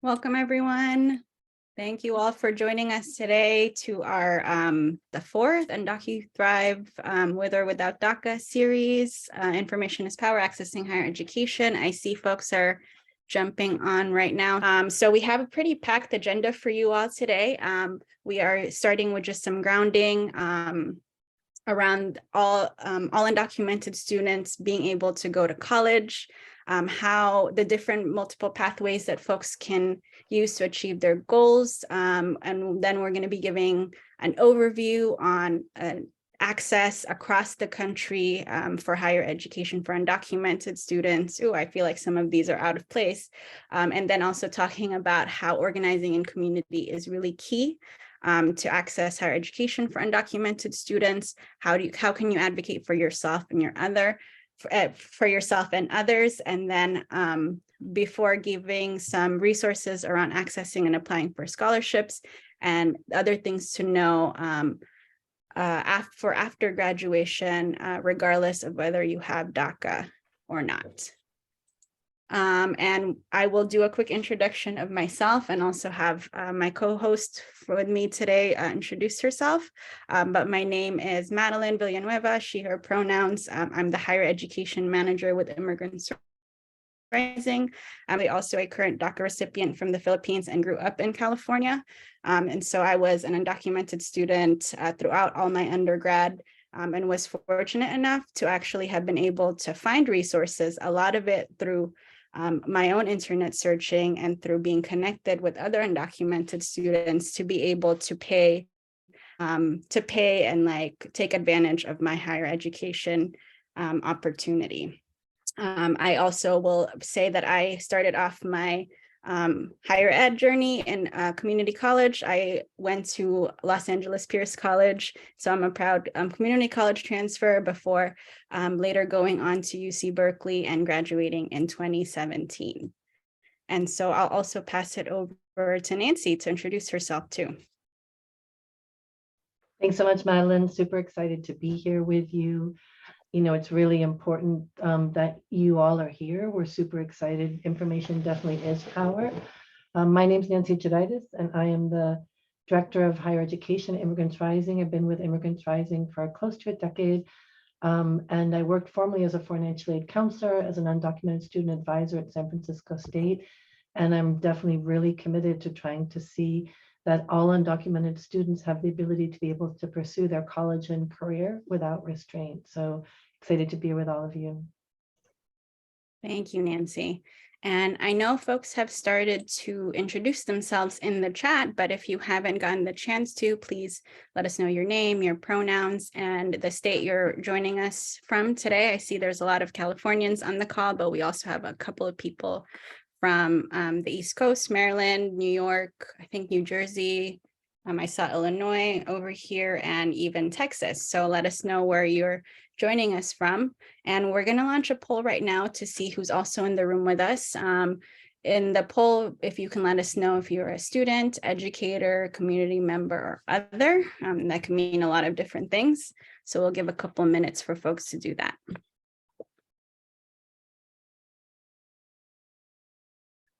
Welcome, everyone. Thank you all for joining us today to our the fourth UndocuThrive with or without DACA series. Information is power, accessing higher education. I see folks are jumping on right now. So we have a pretty packed agenda for you all today. We are starting with just some grounding around all undocumented students being able to go to college, how the different multiple pathways that folks can use to achieve their goals. And then we're going to be giving an overview on access across the country for higher education for undocumented students. Oh, I feel like some of these are out of place. And then also talking about how organizing in community is really key to access higher education for undocumented students. How can you advocate for yourself and for yourself and others? And then before giving some resources around accessing and applying for scholarships and other things to know for after graduation, regardless of whether you have DACA or not. And I will do a quick introduction of myself and also have my co-host with me today introduce herself. But my name is Madeline Villanueva, she, her pronouns. I'm the higher education manager with Immigrants Rising. I'm also a current DACA recipient from the Philippines and grew up in California. And so I was an undocumented student throughout all my undergrad. And was fortunate enough to actually have been able to find resources, a lot of it through my own internet searching and through being connected with other undocumented students to be able to pay and like take advantage of my higher education opportunity. I also will say that I started off my higher ed journey in community college. I went to Los Angeles Pierce College, so I'm a proud community college transfer before later going on to UC Berkeley and graduating in 2017. And so I'll also pass it over to Nancy to introduce herself too. Thanks so much, Madeline. Super excited to be here with you. You know, it's really important that you all are here. We're super excited. Information definitely is power. My name is Nancy Jeditis, and I am the Director of Higher Education at Immigrants Rising. I've been with Immigrants Rising for close to a decade. And I worked formerly as a financial aid counselor, as an undocumented student advisor at San Francisco State. And I'm definitely really committed to trying to see that all undocumented students have the ability to be able to pursue their college and career without restraint. So excited to be with all of you. Thank you, Nancy. And I know folks have started to introduce themselves in the chat, but if you haven't gotten the chance to, please let us know your name, your pronouns, and the state you're joining us from today. I see there's a lot of Californians on the call, but we also have a couple of people from the East Coast, Maryland, New York, I think New Jersey. I saw Illinois over here and even Texas. So let us know where you're joining us from. And we're going to launch a poll right now to see who's also in the room with us. In the poll, if you can let us know if you're a student, educator, community member, or other, that can mean a lot of different things. So we'll give a couple of minutes for folks to do that.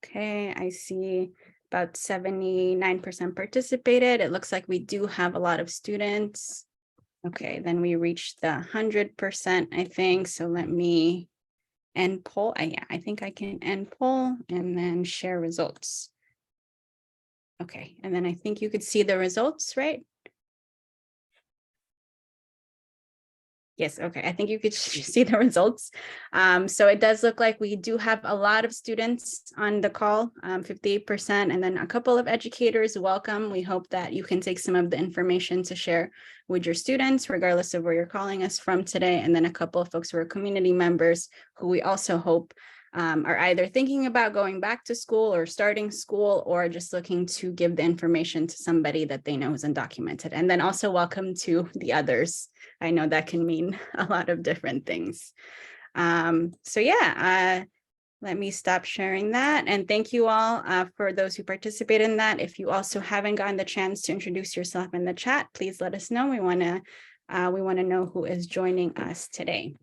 Okay, I see about 79% participated. It looks like we do have a lot of students. Okay, then we reached the 100%, I think. So let me end poll. Yeah, I think I can end poll and then share results. Okay, and then I think you could see the results, right? Yes, okay, I think you could see the results. So it does look like we do have a lot of students on the call, 58%, and then a couple of educators. Welcome. We hope that you can take some of the information to share with your students, regardless of where you're calling us from today. And then a couple of folks who are community members who we also hope are either thinking about going back to school or starting school, or just looking to give the information to somebody that they know is undocumented. And then also welcome to the others. I know that can mean a lot of different things. So yeah, let me stop sharing that. And thank you all for those who participated in that. If you also haven't gotten the chance to introduce yourself in the chat, please let us know. We want to know who is joining us today.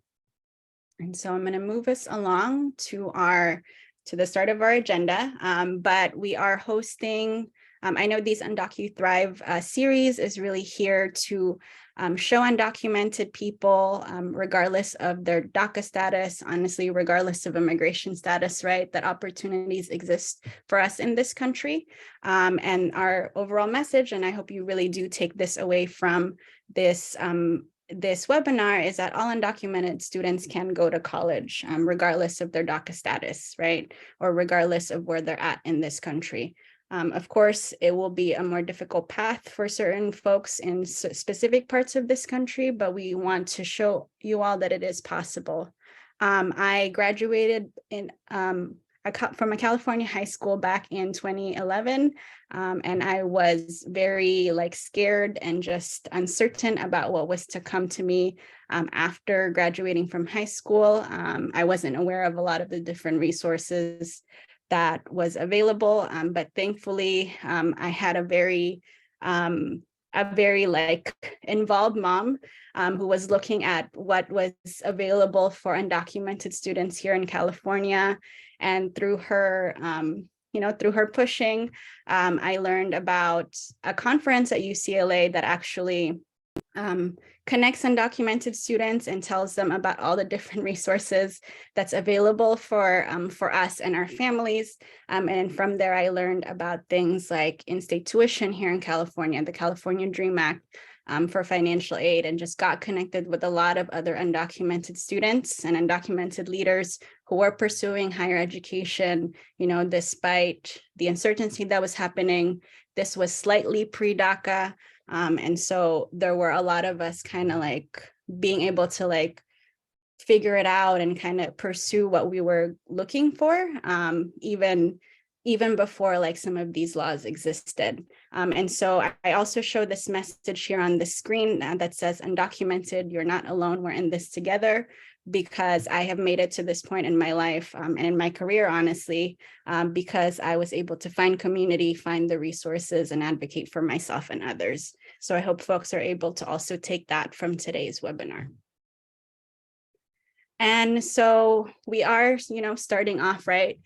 And so I'm going to move us along to our to the start of our agenda, but we are hosting, I know these UndocuThrive series is really here to show undocumented people, regardless of their DACA status, honestly, regardless of immigration status, right, that opportunities exist for us in this country. And our overall message, and I hope you really do take this away from this this webinar, is that all undocumented students can go to college, regardless of their DACA status, right? Or regardless of where they're at in this country. Of course, it will be a more difficult path for certain folks in specific parts of this country, but we want to show you all that it is possible. I graduated from a California high school back in 2011. And I was very scared and just uncertain about what was to come to me after graduating from high school. I wasn't aware of a lot of the different resources that was available, but thankfully I had a very involved mom who was looking at what was available for undocumented students here in California. And through her, through her pushing, I learned about a conference at UCLA that actually connects undocumented students and tells them about all the different resources that's available for us and our families. And from there, I learned about things like in-state tuition here in California, the California DREAM Act, for financial aid, and just got connected with a lot of other undocumented students and undocumented leaders who were pursuing higher education, despite the uncertainty that was happening. This was slightly pre-DACA. And so there were a lot of us kind of being able to figure it out and kind of pursue what we were looking for, even before some of these laws existed. And so I also show this message here on the screen that says, undocumented, you're not alone, we're in this together, because I have made it to this point in my life and in my career, honestly, because I was able to find community, find the resources, and advocate for myself and others. So I hope folks are able to also take that from today's webinar. And so we are, starting off, right,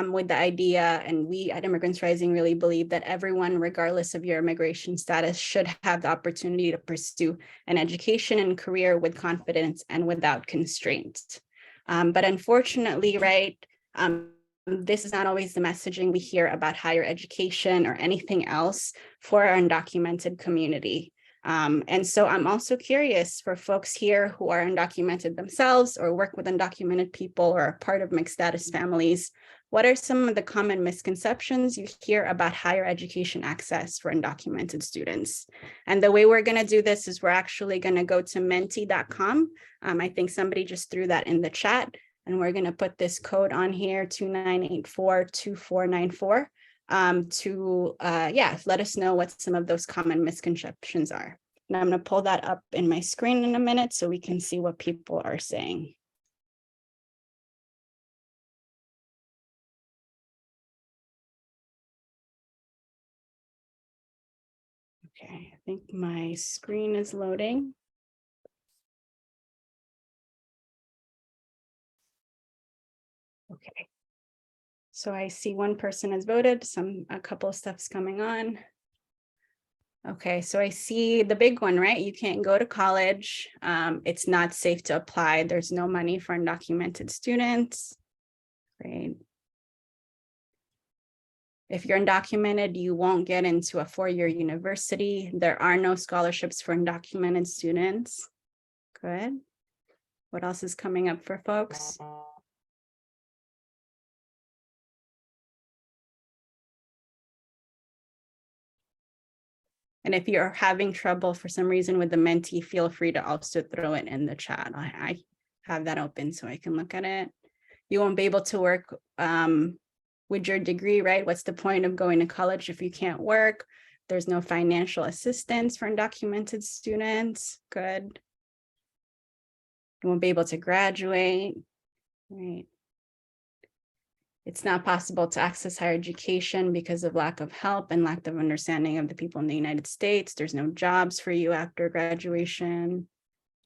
with the idea, and we at Immigrants Rising really believe that everyone, regardless of your immigration status, should have the opportunity to pursue an education and career with confidence and without constraints. But unfortunately, right, this is not always the messaging we hear about higher education or anything else for our undocumented community. And so I'm also curious for folks here who are undocumented themselves or work with undocumented people or are part of mixed status families, what are some of the common misconceptions you hear about higher education access for undocumented students? And the way we're going to do this is we're actually going to go to menti.com. I think somebody just threw that in the chat, and we're going to put this code on here, 29842494. To let us know what some of those common misconceptions are. And I'm going to pull that up in my screen in a minute so we can see what people are saying. Okay, I think my screen is loading. Okay. So I see one person has voted, a couple of stuff's coming on. Okay, so I see the big one, right? You can't go to college. It's not safe to apply. There's no money for undocumented students. Great. If you're undocumented, you won't get into a four-year university. There are no scholarships for undocumented students. Good. What else is coming up for folks? And if you're having trouble for some reason with the Menti, feel free to also throw it in the chat. I have that open so I can look at it. You won't be able to work with your degree, right? What's the point of going to college if you can't work? There's no financial assistance for undocumented students. Good. You won't be able to graduate, right? It's not possible to access higher education because of lack of help and lack of understanding of the people in the United States. There's no jobs for you after graduation.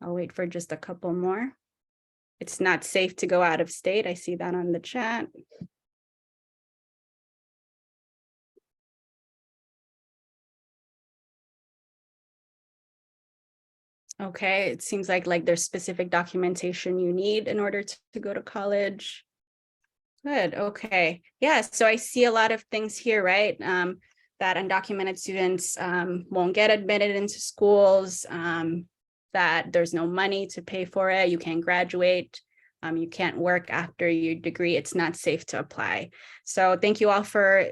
I'll wait for just a couple more. It's not safe to go out of state. I see that on the chat. Okay, it seems like there's specific documentation you need in order to go to college. Good, okay. Yeah, so I see a lot of things here, right? That undocumented students won't get admitted into schools, that there's no money to pay for it, you can't graduate, you can't work after your degree, it's not safe to apply. So thank you all for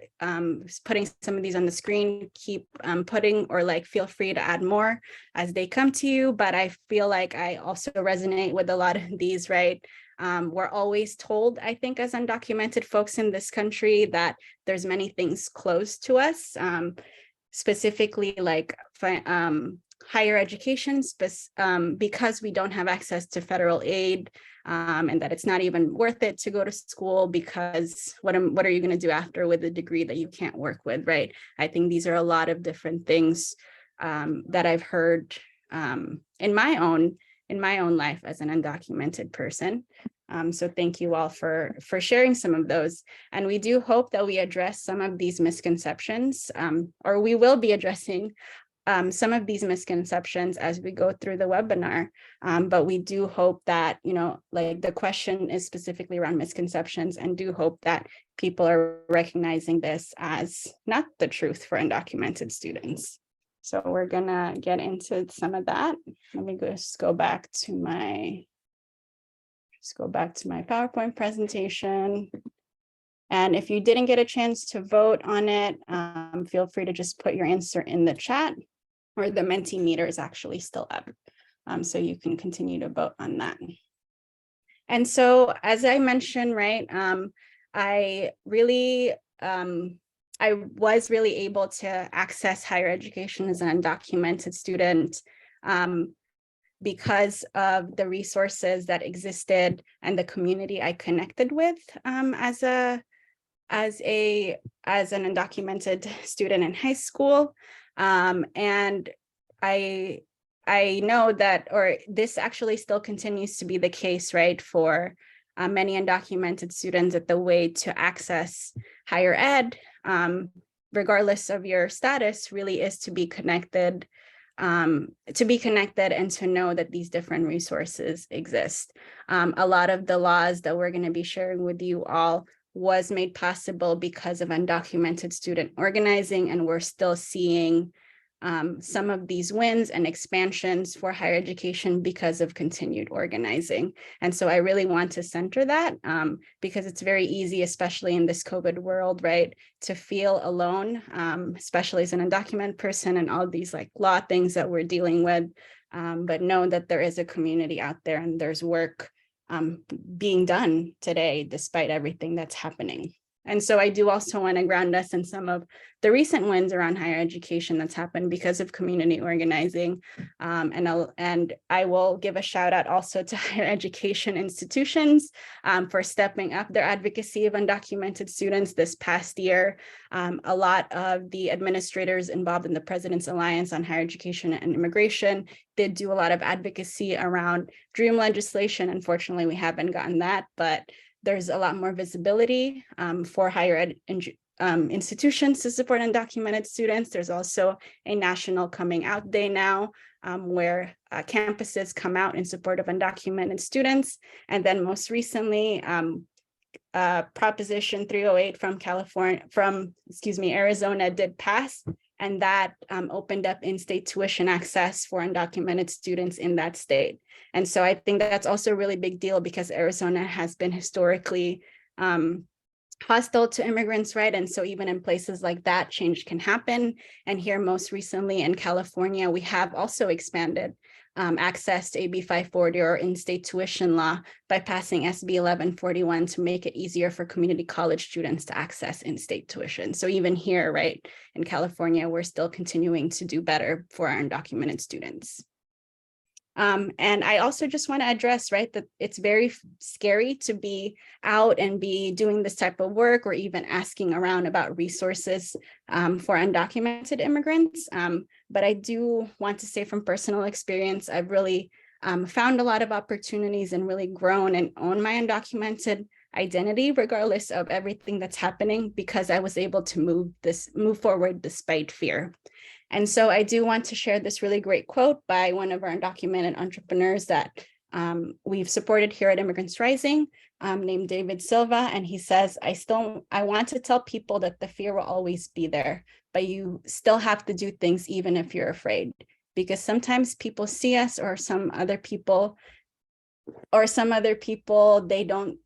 putting some of these on the screen. Keep putting, or feel free to add more as they come to you, but I feel like I also resonate with a lot of these, right? We're always told, I think, as undocumented folks in this country, that there's many things closed to us, specifically higher education, because we don't have access to federal aid, and that it's not even worth it to go to school because what are you going to do after with a degree that you can't work with, right? I think these are a lot of different things that I've heard in my own life as an undocumented person. So thank you all for sharing some of those. And we do hope that we address some of these misconceptions, or we will be addressing some of these misconceptions as we go through the webinar. But we do hope that, the question is specifically around misconceptions, and do hope that people are recognizing this as not the truth for undocumented students. So we're gonna get into some of that. Let me just go back to my PowerPoint presentation. And if you didn't get a chance to vote on it, feel free to just put your answer in the chat, or the Mentimeter is actually still up. So you can continue to vote on that. And so, as I mentioned, right, I was really able to access higher education as an undocumented student because of the resources that existed and the community I connected with as an undocumented student in high school. And I know that, or this actually still continues to be the case, right, for many undocumented students, that the way to access higher ed, regardless of your status, really is to be connected, and to know that these different resources exist. A lot of the laws that we're going to be sharing with you all was made possible because of undocumented student organizing, and we're still seeing some of these wins and expansions for higher education because of continued organizing. And so I really want to center that because it's very easy, especially in this COVID world, right, to feel alone, especially as an undocumented person and all these law things that we're dealing with, but know that there is a community out there and there's work being done today despite everything that's happening. And so I do also want to ground us in some of the recent wins around higher education that's happened because of community organizing. And I will give a shout out also to higher education institutions for stepping up their advocacy of undocumented students this past year. A lot of the administrators involved in the President's Alliance on Higher Education and Immigration did do a lot of advocacy around DREAM legislation. Unfortunately, we haven't gotten that, but there's a lot more visibility for higher ed institutions to support undocumented students. There's also a national coming out day now where campuses come out in support of undocumented students. And then most recently, Proposition 308 from Arizona did pass, and that opened up in-state tuition access for undocumented students in that state. And so I think that's also a really big deal because Arizona has been historically hostile to immigrants, right? And so even in places like that, change can happen. And here most recently in California, we have also expanded access to AB 540 or in-state tuition law by passing SB 1141 to make it easier for community college students to access in-state tuition. So even here, right, in California, we're still continuing to do better for our undocumented students. And I also just want to address, right, that it's very scary to be out and be doing this type of work or even asking around about resources for undocumented immigrants. But I do want to say from personal experience, I've really found a lot of opportunities and really grown and own my undocumented identity, regardless of everything that's happening, because I was able to move forward despite fear. And so I do want to share this really great quote by one of our undocumented entrepreneurs that we've supported here at Immigrants Rising, named David Silva. And he says, I want to tell people that the fear will always be there, but you still have to do things even if you're afraid, because sometimes people see us or some other people, they don't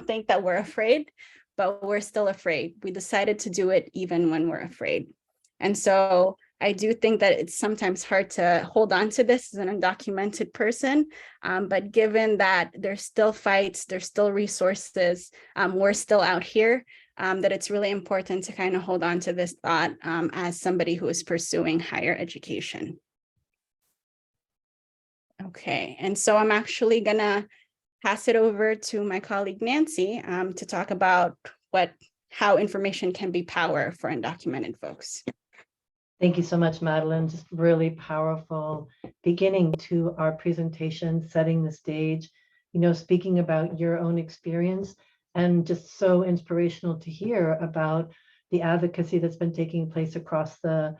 think that we're afraid, but we're still afraid. We decided to do it even when we're afraid. And so I do think that it's sometimes hard to hold on to this as an undocumented person, but given that there's still fights, there's still resources, we're still out here, that it's really important to kind of hold on to this thought as somebody who is pursuing higher education. Okay, and so I'm actually gonna pass it over to my colleague Nancy to talk about how information can be power for undocumented folks. Thank you so much, Madeline. Just really powerful beginning to our presentation, setting the stage, speaking about your own experience, and just so inspirational to hear about the advocacy that's been taking place across the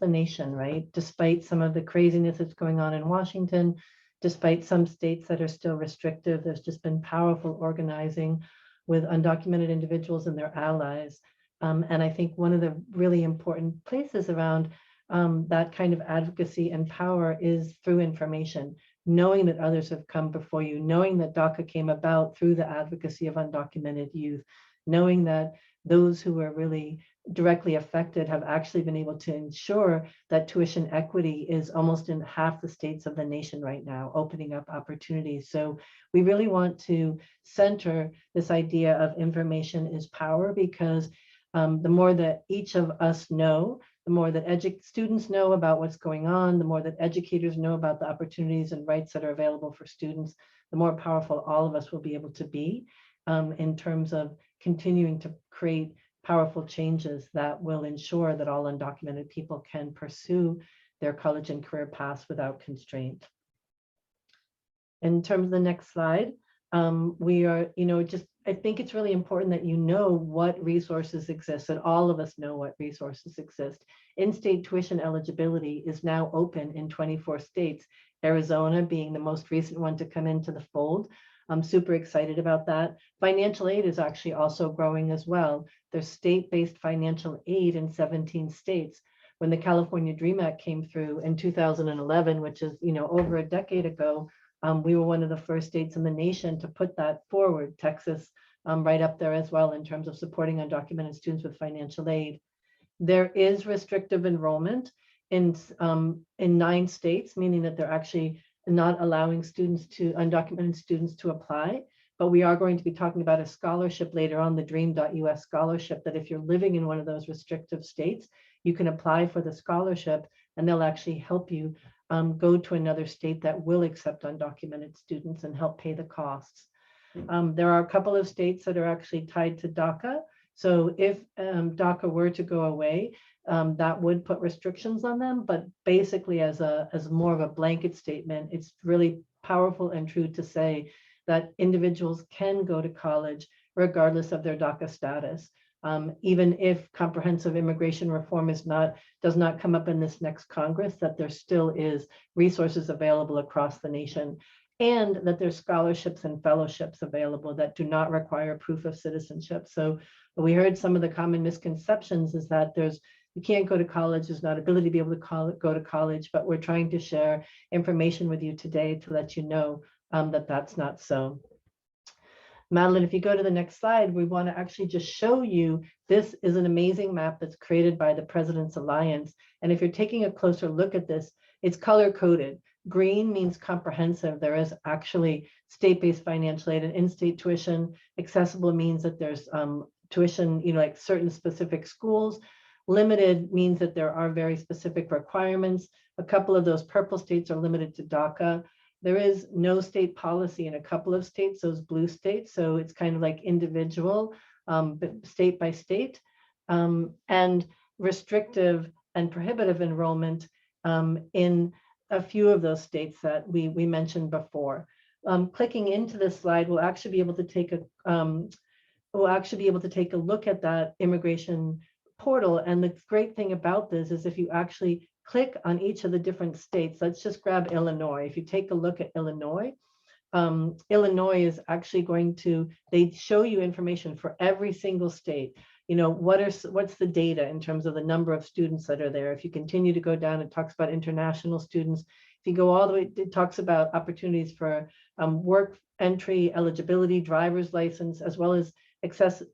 nation, right? Despite some of the craziness that's going on in Washington, despite some states that are still restrictive, there's just been powerful organizing with undocumented individuals and their allies. And I think one of the really important places around that kind of advocacy and power is through information, knowing that others have come before you, knowing that DACA came about through the advocacy of undocumented youth, knowing that those who are really directly affected have actually been able to ensure that tuition equity is almost in half the states of the nation right now, opening up opportunities. So we really want to center this idea of information is power, because the more that each of us know, the more that students know about what's going on, the more that educators know about the opportunities and rights that are available for students, the more powerful all of us will be able to be in terms of continuing to create powerful changes that will ensure that all undocumented people can pursue their college and career paths without constraint. In terms of the next slide, we are, I think it's really important that you know what resources exist, that all of us know what resources exist. In-state tuition eligibility is now open in 24 states, Arizona being the most recent one to come into the fold. I'm super excited about that. Financial aid is actually also growing as well. There's state-based financial aid in 17 states. When the California DREAM Act came through in 2011, which is, over a decade ago, we were one of the first states in the nation to put that forward. Texas right up there as well in terms of supporting undocumented students with financial aid. There is restrictive enrollment in 9 states, meaning that they're actually not allowing undocumented students to apply. But we are going to be talking about a scholarship later on, the Dream.us scholarship, that if you're living in one of those restrictive states, you can apply for the scholarship and they'll actually help you go to another state that will accept undocumented students and help pay the costs. There are a couple of states that are actually tied to DACA. So if DACA were to go away, that would put restrictions on them. But basically, as more of a blanket statement, it's really powerful and true to say that individuals can go to college regardless of their DACA status. Even if comprehensive immigration reform does not come up in this next Congress, that there still is resources available across the nation, and that there's scholarships and fellowships available that do not require proof of citizenship. So we heard some of the common misconceptions is that you can't go to college, there's not ability to be able to go to college, but we're trying to share information with you today to let you know that that's not so. Madeline, if you go to the next slide, we want to actually just show you, this is an amazing map that's created by the President's Alliance. And if you're taking a closer look at this, it's color coded. Green means comprehensive. There is actually state-based financial aid and in-state tuition. Accessible means that there's tuition, like certain specific schools. Limited means that there are very specific requirements. A couple of those purple states are limited to DACA. There is no state policy in a couple of states, those blue states. So it's kind of like individual, but state by state, and restrictive and prohibitive enrollment in a few of those states that we mentioned before. Clicking into this slide, we'll actually be able to take a look at that immigration portal. And the great thing about this is if you actually click on each of the different states, let's just grab Illinois. If you take a look at Illinois, Illinois is actually going to, they show you information for every single state. You know, what's the data in terms of the number of students that are there. If you continue to go down, it talks about international students. If you go all the way, it talks about opportunities for work entry, eligibility, driver's license, as well as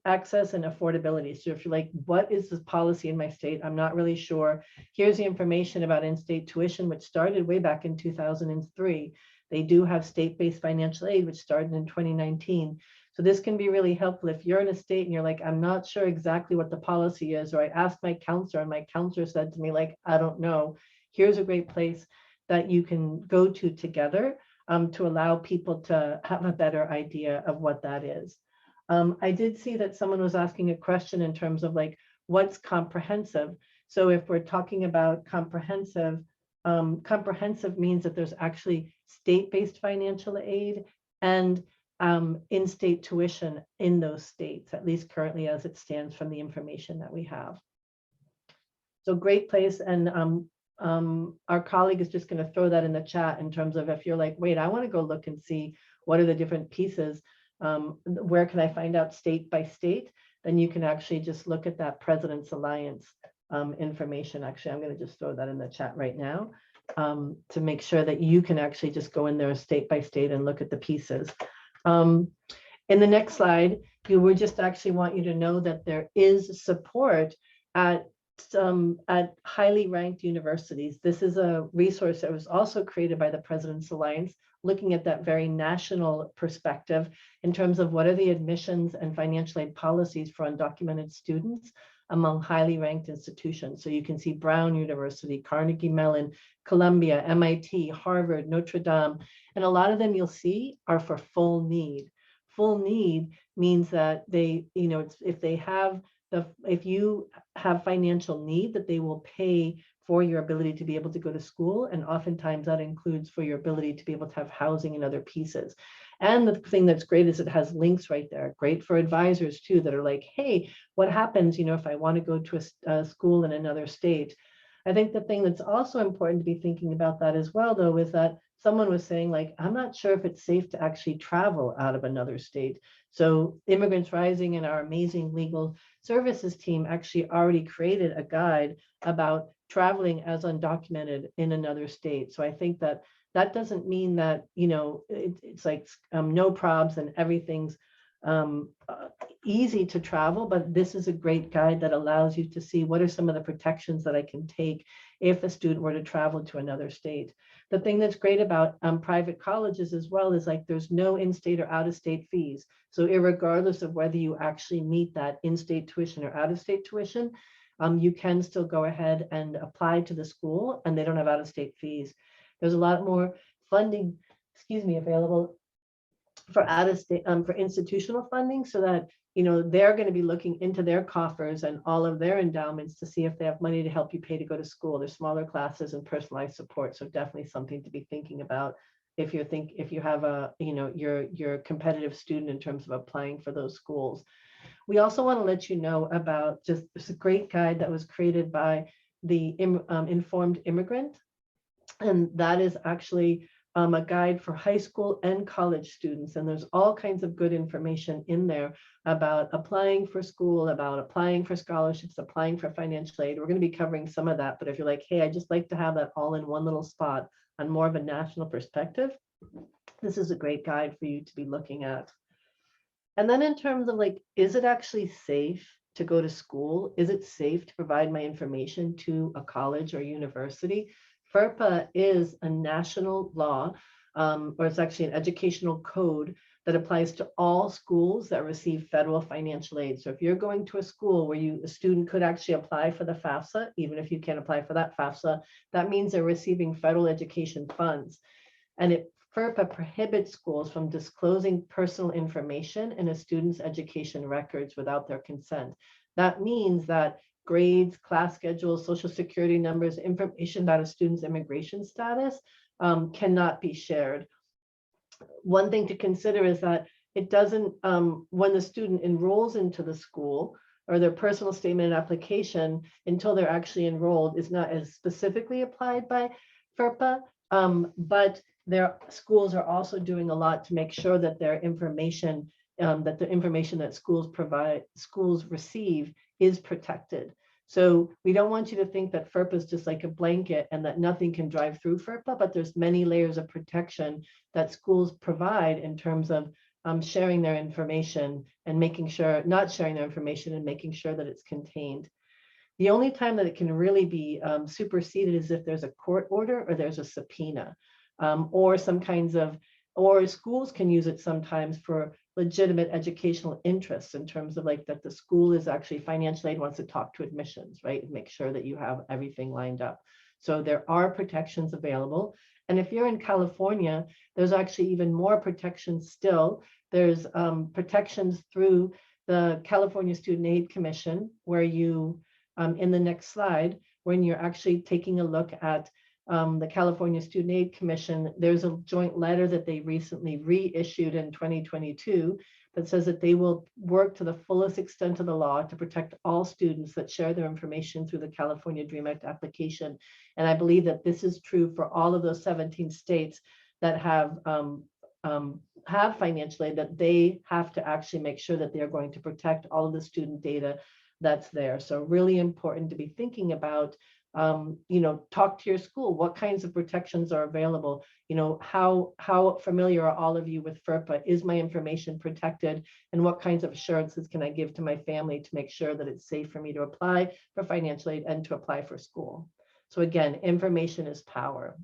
access and affordability. So if you're like, what is this policy in my state? I'm not really sure. Here's the information about in-state tuition, which started way back in 2003. They do have state-based financial aid, which started in 2019. So this can be really helpful if you're in a state and you're like, I'm not sure exactly what the policy is, or I asked my counselor and my counselor said to me, like, I don't know. Here's a great place that you can go to together to allow people to have a better idea of what that is. I did see that someone was asking a question in terms of like, what's comprehensive? So if we're talking about comprehensive, comprehensive means that there's actually state-based financial aid and in-state tuition in those states, at least currently as it stands from the information that we have. So great place. And our colleague is just going to throw that in the chat in terms of if you're like, wait, I want to go look and see what are the different pieces. Where can I find out state by state? Then you can actually just look at that President's Alliance information. Actually, I'm going to just throw that in the chat right now to make sure that you can actually just go in there state by state and look at the pieces. In the next slide, we just actually want you to know that there is support at highly ranked universities. This is a resource that was also created by the President's Alliance, looking at that very national perspective in terms of what are the admissions and financial aid policies for undocumented students among highly ranked institutions. So you can see Brown University, Carnegie Mellon, Columbia, MIT, Harvard, Notre Dame, and a lot of them you'll see are for full need. Full need means that they, you know, if you have financial need, that they will pay for your ability to be able to go to school. And oftentimes that includes for your ability to be able to have housing and other pieces. And the thing that's great is it has links right there. Great for advisors too, that are like, hey, what happens, you know, if I want to go to a school in another state? I think the thing that's also important to be thinking about that as well, though, is that someone was saying, like, I'm not sure if it's safe to actually travel out of another state. So Immigrants Rising and our amazing legal services team actually already created a guide about traveling as undocumented in another state. So I think that that doesn't mean that, you know, it's like no probs and everything's easy to travel, but this is a great guide that allows you to see what are some of the protections that I can take if a student were to travel to another state. The thing that's great about private colleges as well is like there's no in-state or out-of-state fees. So irregardless of whether you actually meet that in-state tuition or out-of-state tuition, you can still go ahead and apply to the school and they don't have out-of-state fees. There's a lot more funding, available for out-of-state, for institutional funding, so that, you know, they're going to be looking into their coffers and all of their endowments to see if they have money to help you pay to go to school. There's smaller classes and personalized support. So definitely something to be thinking about if you have a, you know, you're a competitive student in terms of applying for those schools. We also want to let you know about just this great guide that was created by the Informed Immigrant. And that is actually a guide for high school and college students. And there's all kinds of good information in there about applying for school, about applying for scholarships, applying for financial aid. We're going to be covering some of that. But if you're like, hey, I just like to have that all in one little spot on more of a national perspective, this is a great guide for you to be looking at. And then in terms of like, is it actually safe to go to school? Is it safe to provide my information to a college or university? FERPA is a national law, or it's actually an educational code that applies to all schools that receive federal financial aid. So if you're going to a school where a student could actually apply for the FAFSA, even if you can't apply for that FAFSA, that means they're receiving federal education funds. And FERPA prohibits schools from disclosing personal information in a student's education records without their consent. That means that grades, class schedules, social security numbers, information about a student's immigration status cannot be shared. One thing to consider is that it doesn't, when the student enrolls into the school, or their personal statement and application until they're actually enrolled is not as specifically applied by FERPA, but their schools are also doing a lot to make sure that their information, that the information that schools receive is protected. So we don't want you to think that FERPA is just like a blanket and that nothing can drive through FERPA, but there's many layers of protection that schools provide in terms of sharing their information and making sure, not sharing their information and making sure that it's contained. The only time that it can really be superseded is if there's a court order or there's a subpoena, or some kinds of, or schools can use it sometimes for legitimate educational interests in terms of like that the school is actually financial aid wants to talk to admissions, right? And make sure that you have everything lined up. So there are protections available. And if you're in California, there's actually even more protections still. There's protections through the California Student Aid Commission, where you, in the next slide, when you're actually taking a look at the California Student Aid Commission, there's a joint letter that they recently reissued in 2022 that says that they will work to the fullest extent of the law to protect all students that share their information through the California DREAM Act application. And I believe that this is true for all of those 17 states that have financial aid, that they have to actually make sure that they're going to protect all of the student data that's there. So really important to be thinking about, talk to your school. What kinds of protections are available? How familiar are all of you with FERPA? Is my information protected? And what kinds of assurances can I give to my family to make sure that it's safe for me to apply for financial aid and to apply for school? So again, information is power.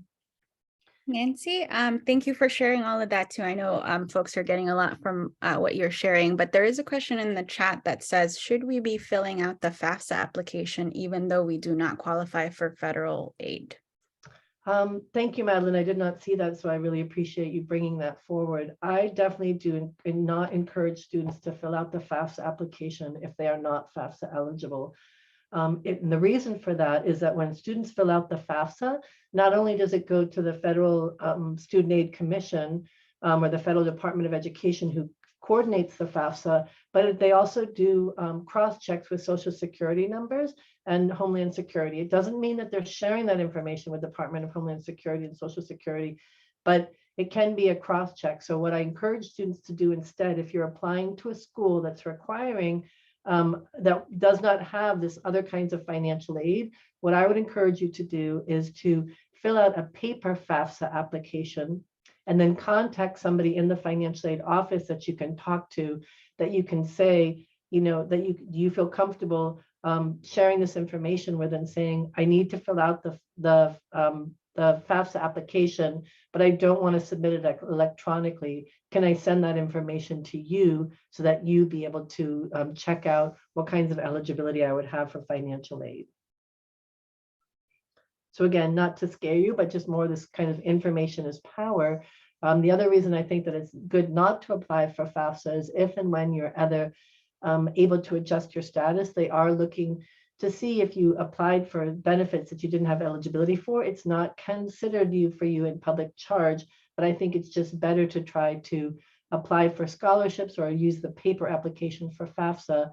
Nancy, thank you for sharing all of that too. I know folks are getting a lot from what you're sharing, but there is a question in the chat that says, should we be filling out the FAFSA application even though we do not qualify for federal aid? Thank you, Madeline. I did not see that, so I really appreciate you bringing that forward. I definitely do not encourage students to fill out the FAFSA application if they are not FAFSA eligible. And the reason for that is that when students fill out the FAFSA, not only does it go to the Federal Student Aid Commission or the Federal Department of Education who coordinates the FAFSA, but they also do cross checks with Social Security numbers and Homeland Security. It doesn't mean that they're sharing that information with the Department of Homeland Security and Social Security, but it can be a cross check. So what I encourage students to do instead, if you're applying to a school that's requiring that does not have this other kinds of financial aid, what I would encourage you to do is to fill out a paper FAFSA application and then contact somebody in the financial aid office that you can talk to, that you can say, that you feel comfortable sharing this information with and saying, I need to fill out the FAFSA application, but I don't want to submit it electronically. Can I send that information to you so that you be able to check out what kinds of eligibility I would have for financial aid? So again, not to scare you, but just more this kind of information is power. The other reason I think that it's good not to apply for FAFSA is if and when you're either able to adjust your status, they are looking to see if you applied for benefits that you didn't have eligibility for. It's not considered for you in public charge, but I think it's just better to try to apply for scholarships or use the paper application for FAFSA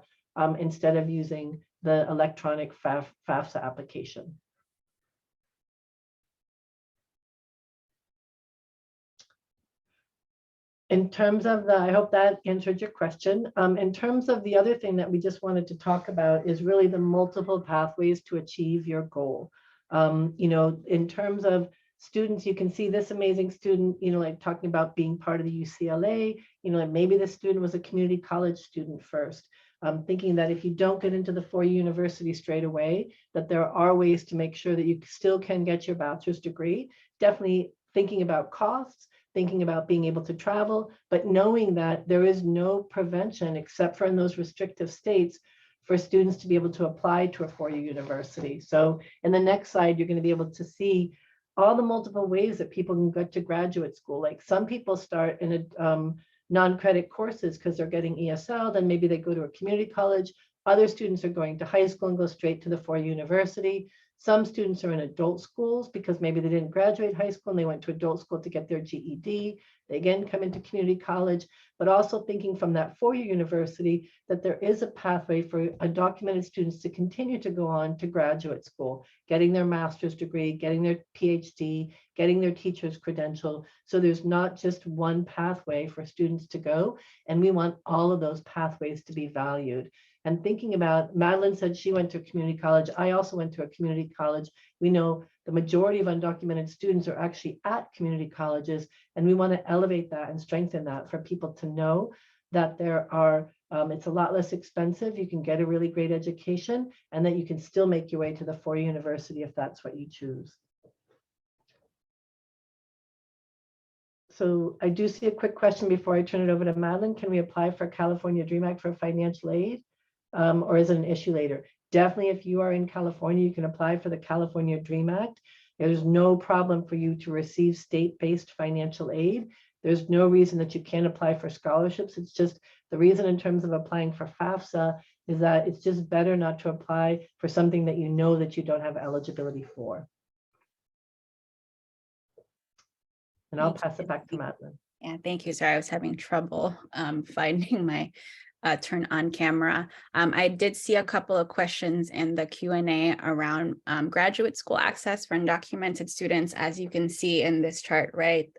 instead of using the electronic FAFSA application. In terms of I hope that answered your question. In terms of the other thing that we just wanted to talk about is really the multiple pathways to achieve your goal. In terms of students, you can see this amazing student, like talking about being part of the UCLA, like maybe this student was a community college student first. Thinking that if you don't get into the four-year university straight away, that there are ways to make sure that you still can get your bachelor's degree. Definitely thinking about costs, thinking about being able to travel, but knowing that there is no prevention except for in those restrictive states for students to be able to apply to a four-year university. So in the next slide, you're going to be able to see all the multiple ways that people can get to graduate school. Like some people start in a non-credit courses because they're getting ESL, then maybe they go to a community college. Other students are going to high school and go straight to the four-year university. Some students are in adult schools because maybe they didn't graduate high school and they went to adult school to get their GED. they again come into community college, but also thinking from that four-year university that there is a pathway for undocumented students to continue to go on to graduate school, getting their master's degree, getting their PhD, getting their teacher's credential. So there's not just one pathway for students to go, and we want all of those pathways to be valued. And thinking about, Madeline said she went to a community college. I also went to a community college. We know the majority of undocumented students are actually at community colleges, and we want to elevate that and strengthen that for people to know that there are, it's a lot less expensive. You can get a really great education, and that you can still make your way to the four-year university if that's what you choose. So I do see a quick question before I turn it over to Madeline. Can we apply for California Dream Act for financial aid? Or is it an issue later? Definitely, if you are in California, you can apply for the California Dream Act. There's no problem for you to receive state-based financial aid. There's no reason that you can't apply for scholarships. It's just the reason in terms of applying for FAFSA is that it's just better not to apply for something that you know that you don't have eligibility for. And I'll pass it back to Madeline. Yeah, thank you. Sorry, I was having trouble finding my turn on camera. I did see a couple of questions in the Q&A around graduate school access for undocumented students. As you can see in this chart, right,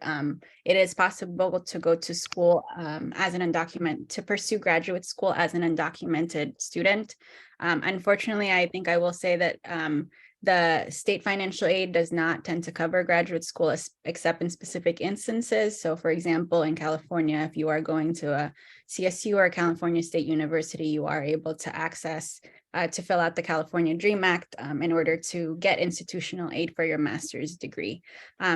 it is possible to go to school as an undocumented, to pursue graduate school as an undocumented student. Unfortunately, I think I will say that the state financial aid does not tend to cover graduate school except in specific instances. So for example, in California, if you are going to a CSU or a California State University, you are able to access to fill out the California Dream Act in order to get institutional aid for your master's degree.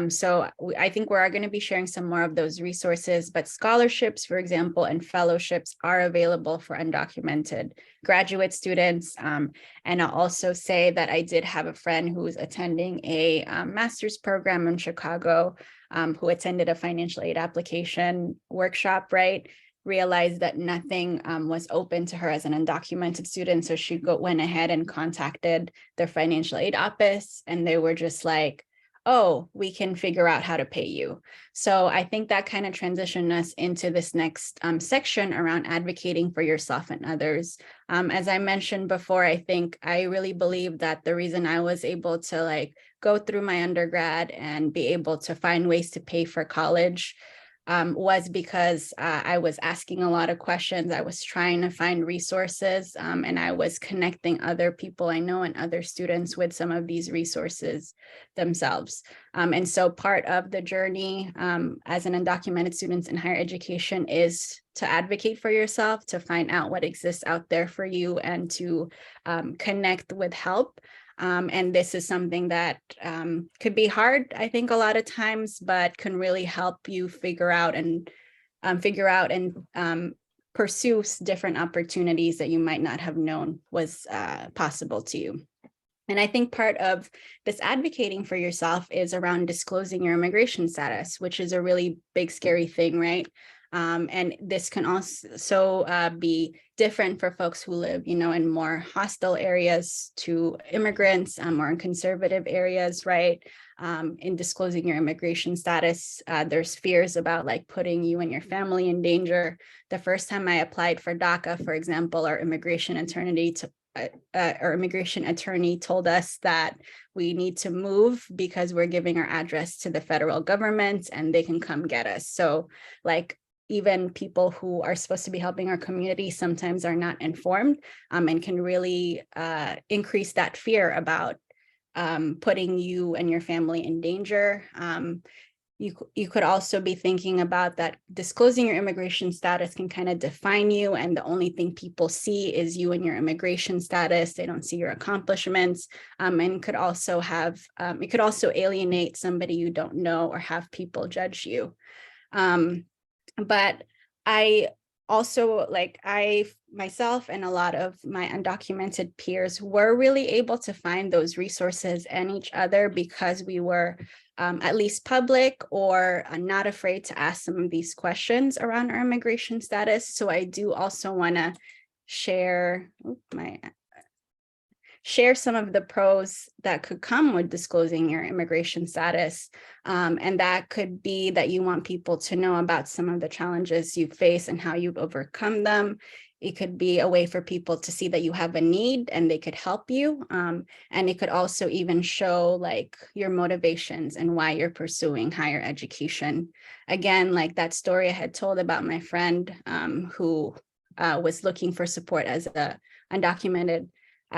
So I think we are going to be sharing some more of those resources, but scholarships, for example, and fellowships are available for undocumented graduate students. And I'll also say that I did have a friend who was attending a master's program in Chicago who attended a financial aid application workshop, right? Realized that nothing was open to her as an undocumented student. So she went ahead and contacted their financial aid office, and they were just like, oh, we can figure out how to pay you. So I think that kind of transitioned us into this next section around advocating for yourself and others. As I mentioned before, I think I really believe that the reason I was able to go through my undergrad and be able to find ways to pay for college was because I was asking a lot of questions. I was trying to find resources, and I was connecting other people I know and other students with some of these resources themselves. And so part of the journey as an undocumented student in higher education is to advocate for yourself, to find out what exists out there for you, and to connect with help. And this is something that could be hard, I think, a lot of times, but can really help you figure out and pursue different opportunities that you might not have known was possible to you. And I think part of this advocating for yourself is around disclosing your immigration status, which is a really big, scary thing, right? And this can also be different for folks who live, in more hostile areas to immigrants or in conservative areas, right? In disclosing your immigration status, there's fears about putting you and your family in danger. The first time I applied for DACA, for example, our immigration attorney told us that we need to move because we're giving our address to the federal government and they can come get us. So even people who are supposed to be helping our community sometimes are not informed and can really increase that fear about putting you and your family in danger. You could also be thinking about that disclosing your immigration status can kind of define you, and the only thing people see is you and your immigration status. They don't see your accomplishments, and could also it could also alienate somebody you don't know or have people judge you. But I also, I myself and a lot of my undocumented peers were really able to find those resources and each other because we were at least public or not afraid to ask some of these questions around our immigration status. So I do also want to share share some of the pros that could come with disclosing your immigration status. And that could be that you want people to know about some of the challenges you face and how you've overcome them. It could be a way for people to see that you have a need and they could help you. And it could also even show like your motivations and why you're pursuing higher education. Again, like that story I had told about my friend who was looking for support as a undocumented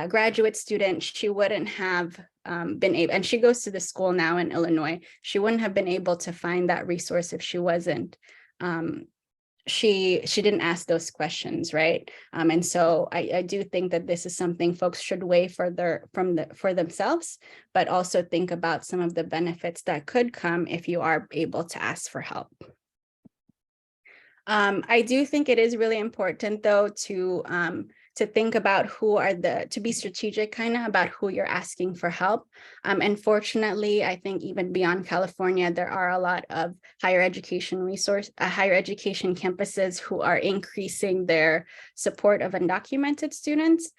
graduate student, she wouldn't have been able, and she goes to the school now in Illinois, she wouldn't have been able to find that resource if she wasn't she didn't ask those questions, right? And so I do think that this is something folks should weigh for themselves, but also think about some of the benefits that could come if you are able to ask for help. I do think it is really important, though, to think about to be strategic kind of about who you're asking for help. And fortunately, I think even beyond California, there are a lot of higher education campuses who are increasing their support of undocumented students.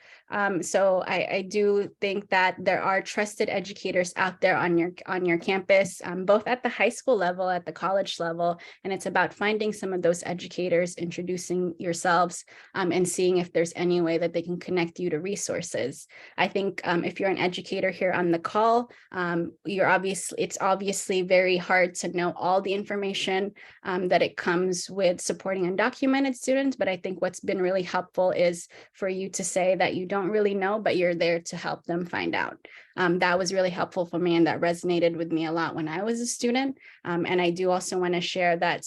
So I do think that there are trusted educators out there on your campus, both at the high school level, at the college level, and it's about finding some of those educators, introducing yourselves, and seeing if there's any way that they can connect you to resources. I think if you're an educator here on the call, it's obviously very hard to know all the information that it comes with supporting undocumented students, but I think what's been really helpful is for you to say that you don't really know, but you're there to help them find out. That was really helpful for me, and that resonated with me a lot when I was a student. And I do also want to share that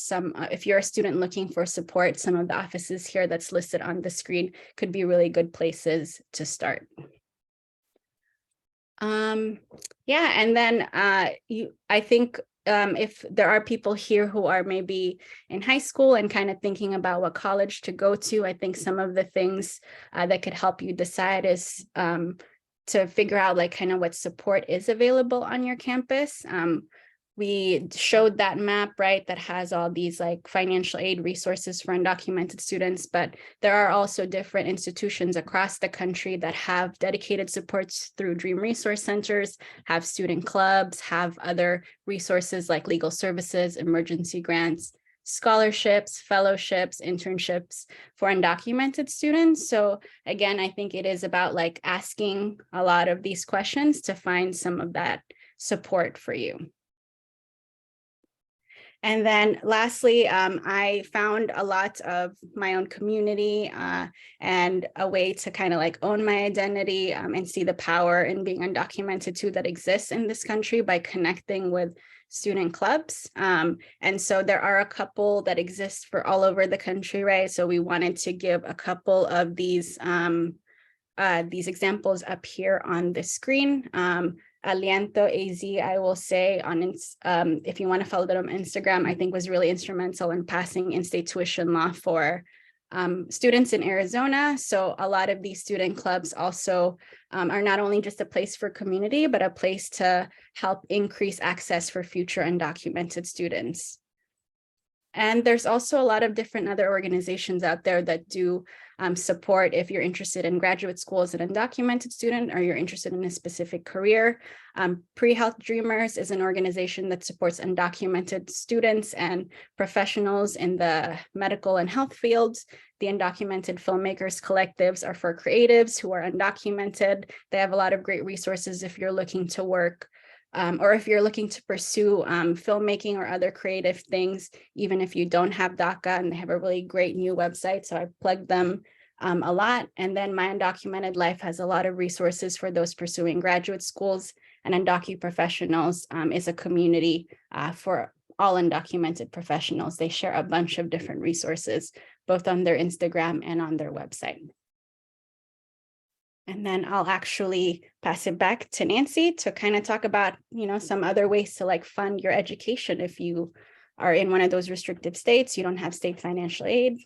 if you're a student looking for support, some of the offices here that's listed on the screen could be really good places to start. Yeah, and then I think if there are people here who are maybe in high school and kind of thinking about what college to go to, I think some of the things that could help you decide is to figure out like kind of what support is available on your campus. We showed that map, right, that has all these like financial aid resources for undocumented students, but there are also different institutions across the country that have dedicated supports through Dream Resource Centers, have student clubs, have other resources like legal services, emergency grants, scholarships, fellowships, internships for undocumented students. So again, I think it is about like asking a lot of these questions to find some of that support for you. And then lastly, I found a lot of my own community and a way to kind of like own my identity and see the power in being undocumented too that exists in this country by connecting with student clubs. And so there are a couple that exist for all over the country, right? So we wanted to give a couple of these examples up here on the screen. Aliento AZ, I will say, if you want to follow them on Instagram, I think was really instrumental in passing in-state tuition law for students in Arizona. So a lot of these student clubs also are not only just a place for community, but a place to help increase access for future undocumented students. And there's also a lot of different other organizations out there that do support if you're interested in graduate school as an undocumented student or you're interested in a specific career. Pre-Health Dreamers is an organization that supports undocumented students and professionals in the medical and health fields. The Undocumented Filmmakers Collectives are for creatives who are undocumented. They have a lot of great resources if you're looking to work or if you're looking to pursue filmmaking or other creative things, even if you don't have DACA, and they have a really great new website. So I plugged them a lot. And then My Undocumented Life has a lot of resources for those pursuing graduate schools, and UndocuProfessionals is a community for all undocumented professionals. They share a bunch of different resources, both on their Instagram and on their website. And then I'll actually pass it back to Nancy to kind of talk about, some other ways to like fund your education if you are in one of those restrictive states, you don't have state financial aid.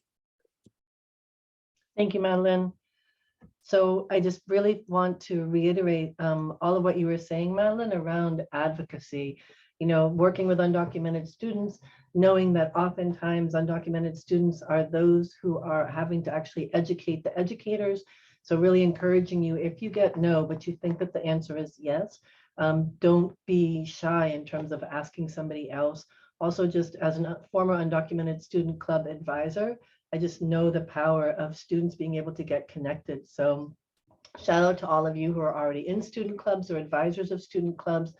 Thank you, Madeline. So I just really want to reiterate all of what you were saying, Madeline, around advocacy. Working with undocumented students, knowing that oftentimes undocumented students are those who are having to actually educate the educators, So really encouraging you, if you get no, but you think that the answer is yes, don't be shy in terms of asking somebody else. Also, just as a former undocumented student club advisor, I just know the power of students being able to get connected. So shout out to all of you who are already in student clubs or advisors of student clubs,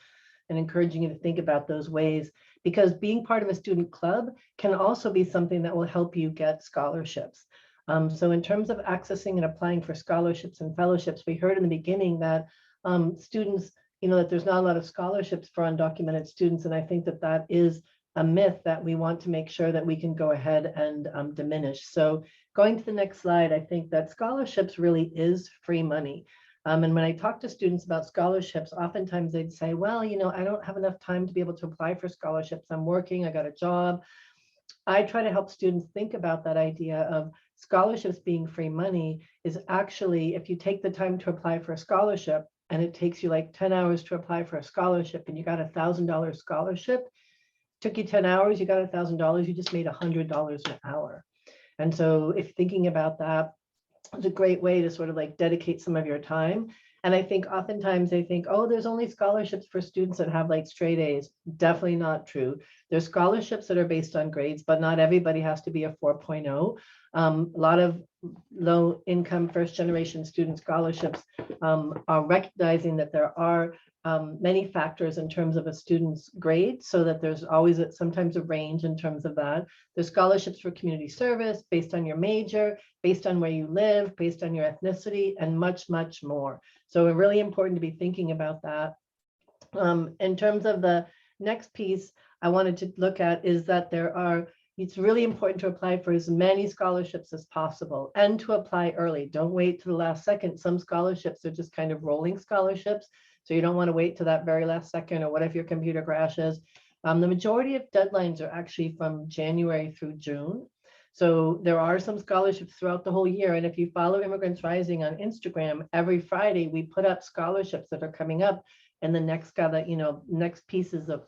and encouraging you to think about those ways, because being part of a student club can also be something that will help you get scholarships. So in terms of accessing and applying for scholarships and fellowships, we heard in the beginning that students, that there's not a lot of scholarships for undocumented students. And I think that that is a myth that we want to make sure that we can go ahead and diminish. So going to the next slide, I think that scholarships really is free money. And when I talk to students about scholarships, oftentimes they'd say, well, I don't have enough time to be able to apply for scholarships. I'm working, I got a job. I try to help students think about that idea of scholarships being free money is actually, if you take the time to apply for a scholarship and it takes you like 10 hours to apply for a scholarship and you got $1,000 scholarship, took you 10 hours, you got $1,000, you just made $100 an hour. And so if thinking about that, it's a great way to sort of like dedicate some of your time. And I think oftentimes they think, oh, there's only scholarships for students that have like straight A's. Definitely not true. There's scholarships that are based on grades, but not everybody has to be a 4.0. A lot of low income first generation student scholarships are recognizing that there are many factors in terms of a student's grade, so that there's always sometimes a range in terms of that. There's scholarships for community service based on your major, based on where you live, based on your ethnicity, and much, much more. So it's really important to be thinking about that. In terms of the next piece I wanted to look at is that it's really important to apply for as many scholarships as possible and to apply early. Don't wait to the last second. Some scholarships are just kind of rolling scholarships. So you don't want to wait to that very last second, or what if your computer crashes? The majority of deadlines are actually from January through June. So there are some scholarships throughout the whole year. And if you follow Immigrants Rising on Instagram, every Friday we put up scholarships that are coming up in the next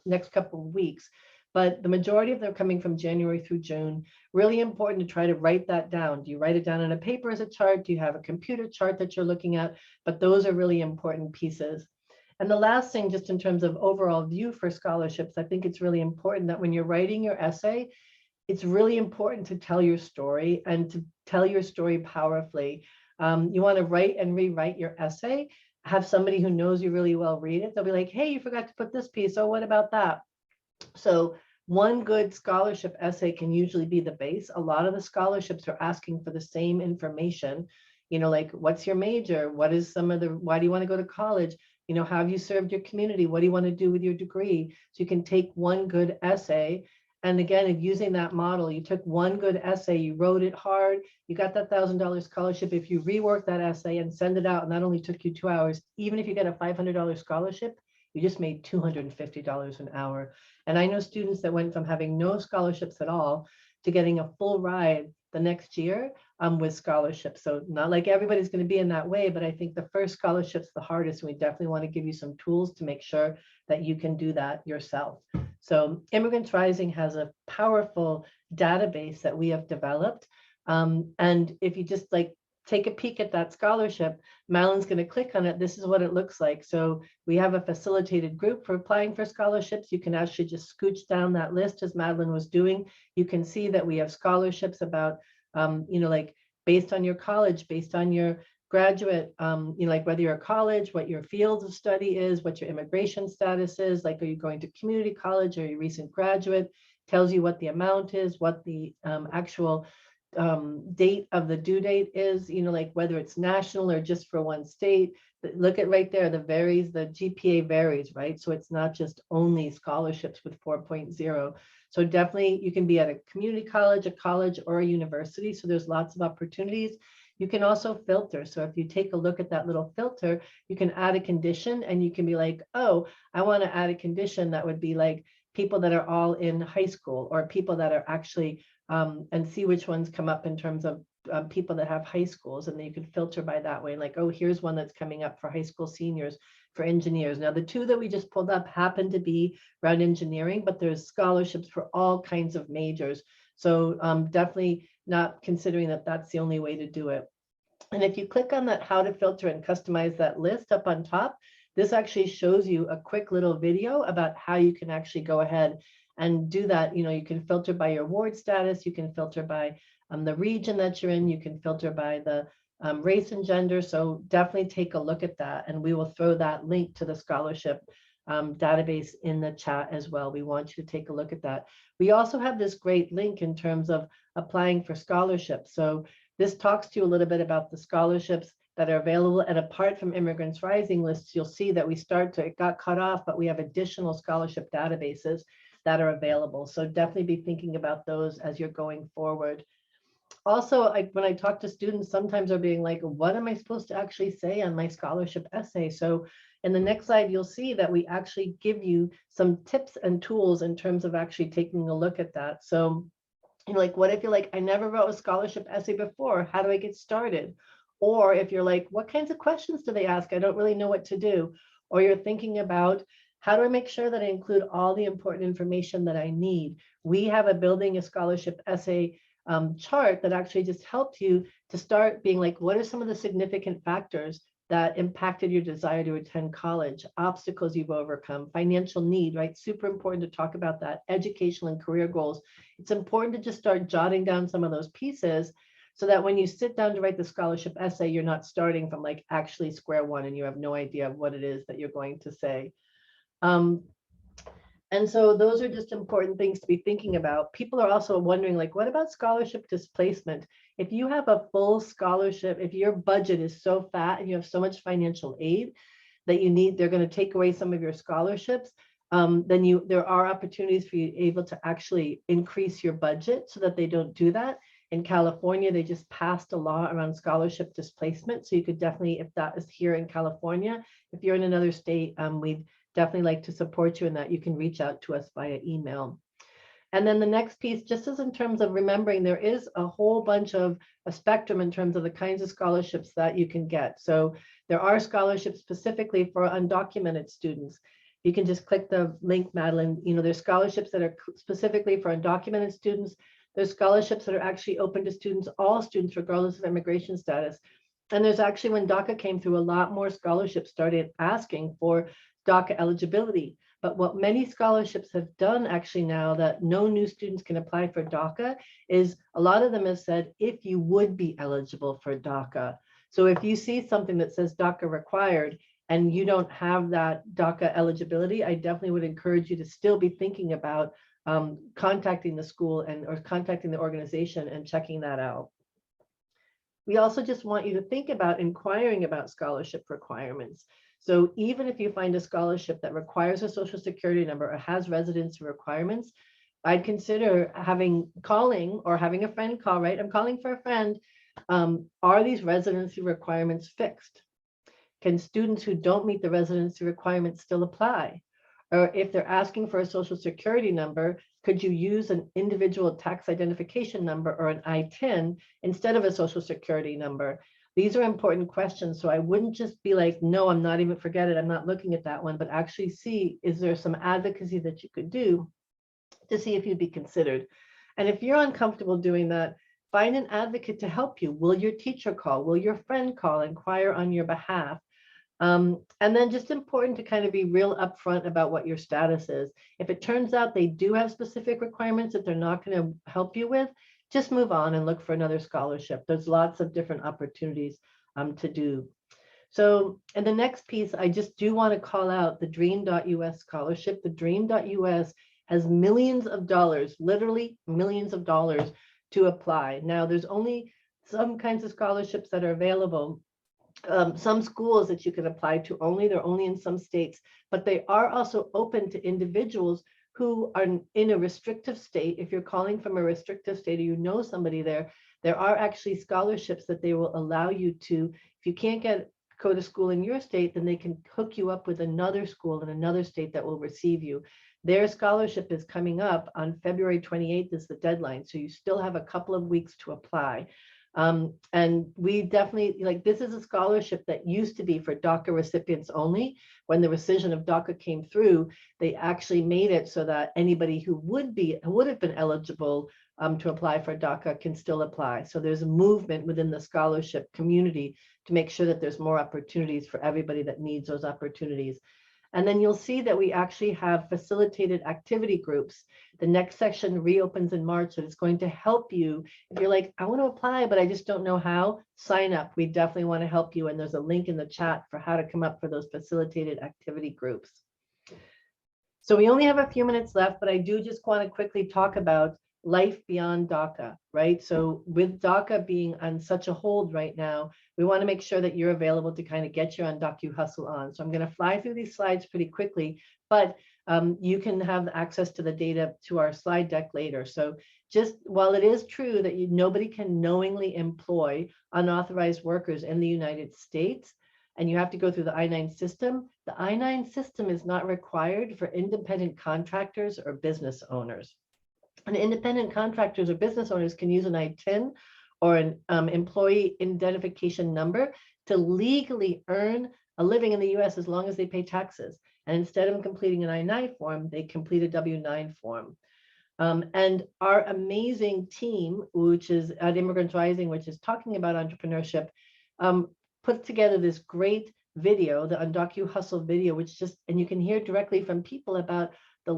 next couple of weeks. But the majority of them are coming from January through June. Really important to try to write that down. Do you write it down on a paper as a chart? Do you have a computer chart that you're looking at? But those are really important pieces. And the last thing, just in terms of overall view for scholarships, I think it's really important that when you're writing your essay, it's really important to tell your story and to tell your story powerfully. You want to write and rewrite your essay, have somebody who knows you really well read it. They'll be like, hey, you forgot to put this piece. Oh, what about that? So one good scholarship essay can usually be the base. A lot of the scholarships are asking for the same information, like what's your major? Why do you want to go to college? How have you served your community? What do you want to do with your degree? So you can take one good essay. And again, if using that model, you took one good essay, you wrote it hard, you got that $1,000 scholarship. If you rework that essay and send it out, and that only took you 2 hours, even if you get a $500 scholarship, you just made $250 an hour. And I know students that went from having no scholarships at all to getting a full ride the next year with scholarships. So not like everybody's going to be in that way, but I think the first scholarship's the hardest. And we definitely want to give you some tools to make sure that you can do that yourself. So Immigrants Rising has a powerful database that we have developed. And if you just take a peek at that scholarship, Madeline's going to click on it. This is what it looks like. So we have a facilitated group for applying for scholarships. You can actually just scooch down that list as Madeline was doing. You can see that we have scholarships about, based on your college, based on your graduate, whether you're a college, what your field of study is, what your immigration status is, are you going to community college or your recent graduate, tells you what the amount is, what the actual date of the due date is, whether it's national or just for one state. Look at right there, the GPA varies, right? So it's not just only scholarships with 4.0. So definitely you can be at a community college, a college, or a university. So there's lots of opportunities. You can also filter. So if you take a look at that little filter, you can add a condition and you can be like, oh, I want to add a condition that would be like people that are all in high school, or people that are actually and see which ones come up in terms of people that have high schools, and then you can filter by that way. Oh, here's one that's coming up for high school seniors, for engineers. Now, the two that we just pulled up happen to be around engineering, but there's scholarships for all kinds of majors. So definitely not considering that that's the only way to do it. And if you click on that how to filter and customize that list up on top, this actually shows you a quick little video about how you can actually go ahead and do that. You can filter by your ward status, you can filter by the region that you're in, you can filter by the race and gender. So definitely take a look at that, and we will throw that link to the scholarship database in the chat as well. We want you to take a look at that. We also have this great link in terms of applying for scholarships. So this talks to you a little bit about the scholarships that are available. And apart from Immigrants Rising lists, you'll see that it got cut off, but we have additional scholarship databases that are available. So definitely be thinking about those as you're going forward. Also, when I talk to students, sometimes they're being like, what am I supposed to actually say on my scholarship essay? So in the next slide, you'll see that we actually give you some tips and tools in terms of actually taking a look at that. So like, what if you're like, I never wrote a scholarship essay before, how do I get started? Or if you're like, what kinds of questions do they ask? I don't really know what to do. Or you're thinking about, how do I make sure that I include all the important information that I need? We have a building a scholarship essay chart that actually just helped you to start being like, what are some of the significant factors that impacted your desire to attend college, obstacles you've overcome, financial need, right? Super important to talk about that, educational and career goals. It's important to just start jotting down some of those pieces so that when you sit down to write the scholarship essay, you're not starting from like actually square one and you have no idea of what it is that you're going to say. And so those are just important things to be thinking about. People are also wondering, like, what about scholarship displacement? If you have a full scholarship, if your budget is so fat and you have so much financial aid that they're going to take away some of your scholarships, then there are opportunities for you to be able to actually increase your budget so that they don't do that. In California, they just passed a law around scholarship displacement. So you could definitely, if that is here in California, if you're in another state, we'd definitely like to support you in that. You can reach out to us via email. And then the next piece, just as in terms of remembering, there is a whole bunch of a spectrum in terms of the kinds of scholarships that you can get. So there are scholarships specifically for undocumented students. You can just click the link, Madeline. There's scholarships that are specifically for undocumented students. There's scholarships that are actually open to students, all students, regardless of immigration status. And there's actually, when DACA came through, a lot more scholarships started asking for DACA eligibility. But what many scholarships have done actually now that no new students can apply for DACA is a lot of them have said, if you would be eligible for DACA. So if you see something that says DACA required and you don't have that DACA eligibility, I definitely would encourage you to still be thinking about contacting the school or contacting the organization and checking that out. We also just want you to think about inquiring about scholarship requirements. So even if you find a scholarship that requires a social security number or has residency requirements, I'd consider calling or having a friend call, right? I'm calling for a friend. Are these residency requirements fixed? Can students who don't meet the residency requirements still apply? Or if they're asking for a social security number, could you use an individual tax identification number or an I-10 instead of a social security number? These are important questions. So I wouldn't just be like, no, I'm not even, forget it, I'm not looking at that one, but actually see, is there some advocacy that you could do to see if you'd be considered? And if you're uncomfortable doing that, find an advocate to help you. Will your teacher call? Will your friend call, inquire on your behalf? And then just important to kind of be real upfront about what your status is. If it turns out they do have specific requirements that they're not going to help you with, just move on and look for another scholarship. There's lots of different opportunities to do. So in the next piece, I just do want to call out the Dream.us scholarship. The Dream.us has millions of dollars, literally millions of dollars to apply. Now, there's only some kinds of scholarships that are available. Some schools that you can apply to they're only in some states, but they are also open to individuals who are in a restrictive state. If you're calling from a restrictive state or you know somebody there are actually scholarships that they will allow you to, if you can't go to school in your state, then they can hook you up with another school in another state that will receive you. Their scholarship is coming up on February 28th is the deadline. So you still have a couple of weeks to apply. And we definitely, this is a scholarship that used to be for DACA recipients only. When the rescission of DACA came through, they actually made it so that anybody who would have been eligible to apply for DACA can still apply. So there's a movement within the scholarship community to make sure that there's more opportunities for everybody that needs those opportunities. And then you'll see that we actually have facilitated activity groups. The next section reopens in March, and it's going to help you. If you're like, I want to apply, but I just don't know how, sign up. We definitely want to help you. And there's a link in the chat for how to come up for those facilitated activity groups. So we only have a few minutes left, but I do just want to quickly talk about life beyond DACA, right? So with DACA being on such a hold right now, we want to make sure that you're available to kind of get your UndocuHustle on. So I'm going to fly through these slides pretty quickly, but you can have access to the data to our slide deck later. So just while it is true that nobody can knowingly employ unauthorized workers in the United States, and you have to go through the I-9 system, the I-9 system is not required for independent contractors or business owners. And independent contractors or business owners can use an ITIN or an employee identification number to legally earn a living in the US as long as they pay taxes. And instead of completing an I-9 form, they complete a W-9 form. And our amazing team, which is at Immigrants Rising, which is talking about entrepreneurship, put together this great video, the UndocuHustle video, which just, and you can hear directly from people about the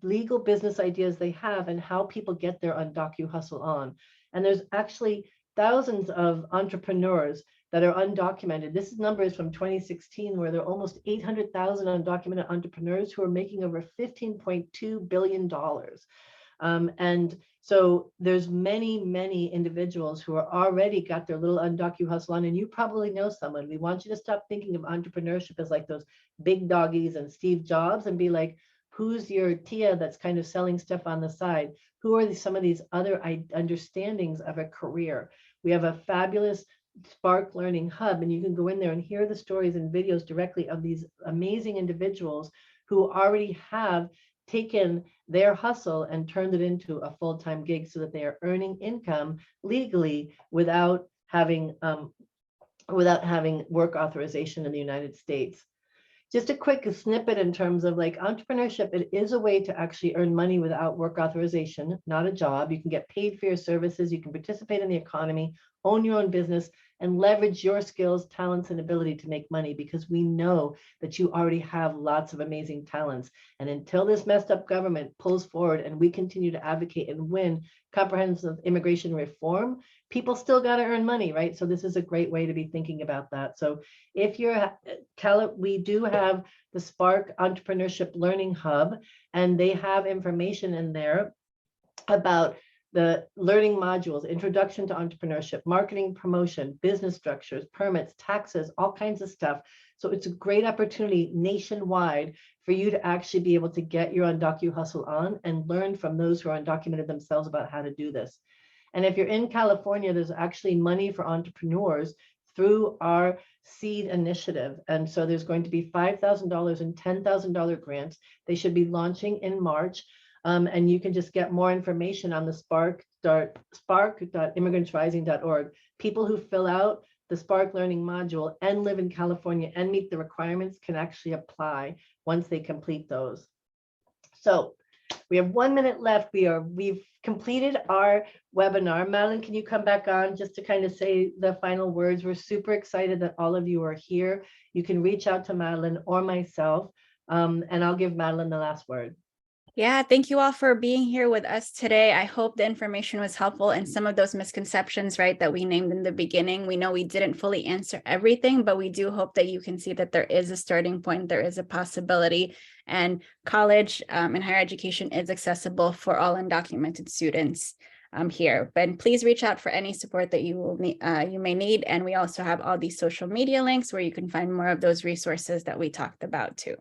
legal business ideas they have and how people get their UndocuHustle on. And there's actually thousands of entrepreneurs that are undocumented. This number is from 2016, where there are almost 800,000 undocumented entrepreneurs who are making over $15.2 billion. And so there's many individuals who are already got their little UndocuHustle on, and you probably know someone. We want you to stop thinking of entrepreneurship as like those big doggies and Steve Jobs, and be like, who's your Tia that's kind of selling stuff on the side? Who are some of these other understandings of a career? We have a fabulous Spark Learning Hub, and you can go in there and hear the stories and videos directly of these amazing individuals who already have taken their hustle and turned it into a full-time gig so that they are earning income legally without having work authorization in the United States. Just a quick snippet in terms of like entrepreneurship, it is a way to actually earn money without work authorization, not a job. You can get paid for your services, you can participate in the economy, own your own business, and leverage your skills, talents, and ability to make money, because we know that you already have lots of amazing talents. And until this messed up government pulls forward and we continue to advocate and win comprehensive immigration reform, people still got to earn money, right? So this is a great way to be thinking about that. So if you're, we do have the Spark Entrepreneurship Learning Hub, and they have information in there about the learning modules, introduction to entrepreneurship, marketing, promotion, business structures, permits, taxes, all kinds of stuff. So it's a great opportunity nationwide for you to actually be able to get your UndocuHustle on and learn from those who are undocumented themselves about how to do this. And if you're in California, there's actually money for entrepreneurs through our seed initiative. And so there's going to be $5,000 and $10,000 grants. They should be launching in March. And you can just get more information on the spark.immigrantsrising.org. People who fill out the Spark Learning module and live in California and meet the requirements can actually apply once they complete those. So we have 1 minute left. We've completed our webinar. Madeline, can you come back on just to kind of say the final words? We're super excited that all of you are here. You can reach out to Madeline or myself, and I'll give Madeline the last word. Yeah, thank you all for being here with us today. I hope the information was helpful and some of those misconceptions, right, that we named in the beginning. We know we didn't fully answer everything, but we do hope that you can see that there is a starting point, there is a possibility, and college and higher education is accessible for all undocumented students here. But please reach out for any support that you will need, you may need. And we also have all these social media links where you can find more of those resources that we talked about too.